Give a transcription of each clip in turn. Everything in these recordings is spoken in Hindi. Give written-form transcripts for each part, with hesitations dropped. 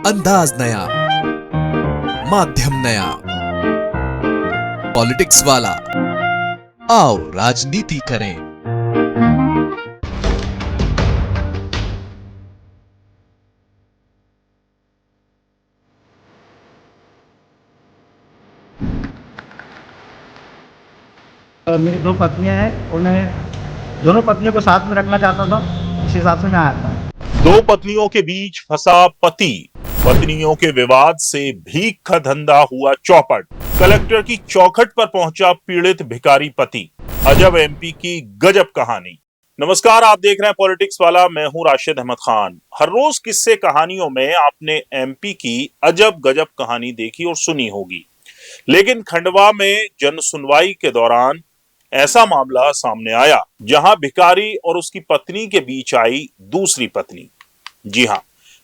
अंदाज नया, माध्यम नया, पॉलिटिक्स वाला। आओ राजनीति करें। मेरी दो पत्नियां हैं, उन्हें दोनों पत्नियों को साथ में रखना चाहता था, इस हिसाब से मैं आया था। दो पत्नियों के बीच फंसा पति, पत्नियों के विवाद से भीख का धंधा हुआ चौपट, कलेक्टर की चौखट पर पहुंचा पीड़ित भिखारी पति। अजब एमपी की गजब कहानी। नमस्कार, आप देख रहे हैं पॉलिटिक्स वाला। मैं हूं राशिद अहमद खान। हर रोज किस्से कहानियों में आपने एमपी की अजब गजब कहानी देखी और सुनी होगी, लेकिन खंडवा में जन सुनवाई के दौरान ऐसा मामला सामने आया जहां भिखारी और उसकी पत्नी के बीच आई दूसरी पत्नी। जी हां,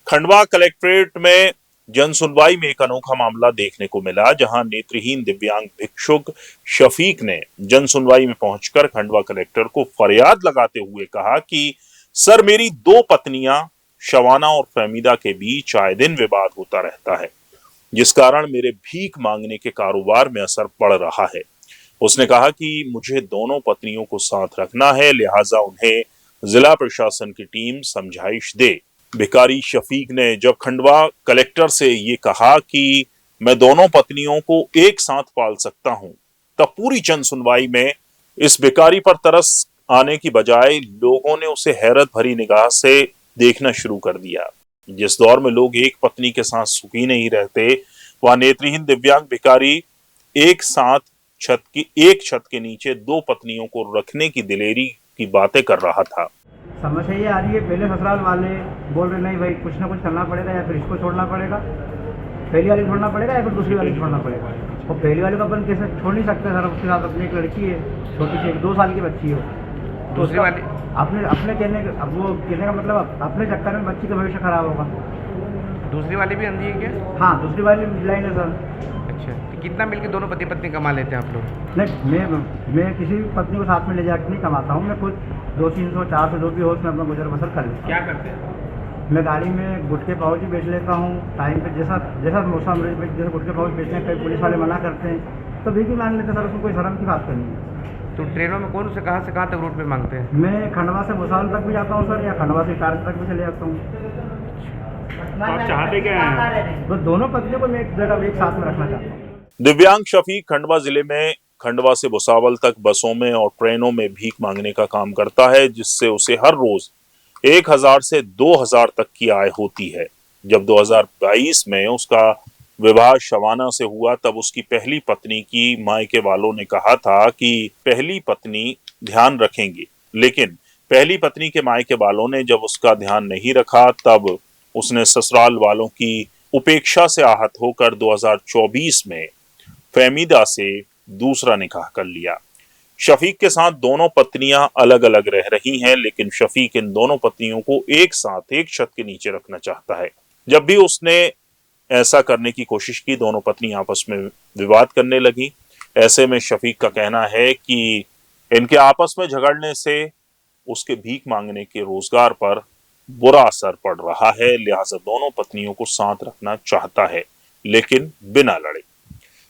खंडवा कलेक्ट्रेट में जन सुनवाई में एक अनोखा मामला देखने को मिला, जहां नेत्रहीन दिव्यांग भिक्षुक शफीक ने जन सुनवाई में पहुंचकर खंडवा कलेक्टर को फरियाद लगाते हुए कहा कि सर, मेरी दो पत्नियां शवाना और फहमीदा के बीच आए दिन विवाद होता रहता है, जिस कारण मेरे भीख मांगने के कारोबार में असर पड़ रहा है। उसने कहा कि मुझे दोनों पत्नियों को साथ रखना है, लिहाजा उन्हें जिला प्रशासन की टीम समझाइश दे। भिखारी शफीक ने जब खंडवा कलेक्टर से ये कहा कि मैं दोनों पत्नियों को एक साथ पाल सकता हूं, तब पूरी जन सुनवाई में इस भिखारी पर तरस आने की बजाय लोगों ने उसे हैरत भरी निगाह से देखना शुरू कर दिया। जिस दौर में लोग एक पत्नी के साथ सुखी नहीं रहते, वह नेत्रहीन दिव्यांग भिखारी एक साथ एक छत के नीचे दो पत्नियों को रखने की दिलेरी की बातें कर रहा था। समस्या ये आ रही है, पहले ससुराल वाले बोल रहे नहीं भाई, कुछ ना कुछ करना पड़ेगा, या फिर इसको छोड़ना पड़ेगा, पहली वाली छोड़ना पड़ेगा, या फिर दूसरी वाली छोड़ना पड़ेगा। और पहली वाले को अपन कैसे छोड़ नहीं सकते सर, उसके साथ अपनी एक लड़की है, छोटी सी 2 साल की बच्ची हो। दूसरी वाली अपने कहने का मतलब अपने चक्कर में बच्ची का भविष्य खराब होगा। दूसरी वाली भी अंधी है क्या? हाँ, दूसरी वाली ब्लाइंड है सर। अच्छा, तो कितना मिलके दोनों पति पत्नी कमा लेते हैं आप लोग? नहीं, मैं किसी भी पत्नी को साथ में ले जाकर नहीं कमाता हूँ। मैं खुद 200, 300, 400 जो भी हो उसमें अपना गुजर बसर कर लेता हूँ। क्या करते हैं? मैं गाड़ी में गुटके पाउच बेच लेता हूँ टाइम पे, जैसा मौसम जैसे गुटके पाउच बेचने हैं, कई पुलिस वाले मना करते हैं तो भी मांग लेते हैं सर, उसमें कोई शर्म की बात करनी है। तो ट्रेनों में कौन से कहाँ तक रूट में मांगते हैं? मैं खंडवा से भुसावल तक भी जाता हूँ सर, या खंडवा से टार तक भी चले जाता हूँ। आप चाहते क्या हैं? तो दोनों पत्नियों को मैं एक जगह एक साथ में रखना चाहता हूँ। दिव्यांग शफीक खंडवा जिले में खंडवा से भुसावल तक बसों में और ट्रेनों में भीख मांगने का काम करता है, जिससे उसे हर रोज 1000 से 2000 तक की आय होती है। जब 2022 में उसका विवाह शवाना से हुआ, तब उसकी पहली पत्नी की मायके वालों ने कहा था कि पहली पत्नी ध्यान रखेंगे, लेकिन पहली पत्नी के मायके वालों ने जब उसका ध्यान नहीं रखा, तब उसने ससुराल वालों की उपेक्षा से आहत होकर 2024 में फहमीदा से दूसरा निकाह कर लिया। शफीक के साथ दोनों पत्नियां अलग अलग रह रही हैं, लेकिन शफीक इन दोनों पत्नियों को एक साथ एक छत के नीचे रखना चाहता है। जब भी उसने ऐसा करने की कोशिश की, दोनों पत्नी आपस में विवाद करने लगी। ऐसे में शफीक का कहना है कि इनके आपस में झगड़ने से उसके भीख मांगने के रोजगार पर बुरा असर पड़ रहा है, लिहाजा दोनों पत्नियों को साथ रखना चाहता है, लेकिन बिना लड़े।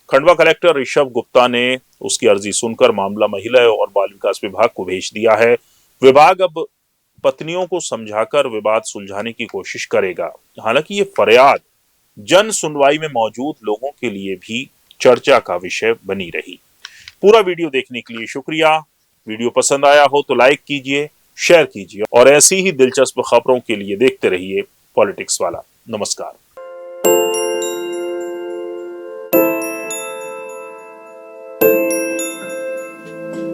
खंडवा कलेक्टर ऋषभ गुप्ता ने उसकी अर्जी सुनकर मामला महिला और बाल विकास विभाग को भेज दिया है। विभाग अब पत्नियों को समझाकर विवाद सुलझाने की कोशिश करेगा। हालांकि ये फरियाद जन सुनवाई में मौजूद लोगों के लिए भी चर्चा का विषय बनी रही। पूरा वीडियो देखने के लिए शुक्रिया। वीडियो पसंद आया हो तो लाइक कीजिए, शेयर कीजिए और ऐसी ही दिलचस्प खबरों के लिए देखते रहिए पॉलिटिक्स वाला। नमस्कार।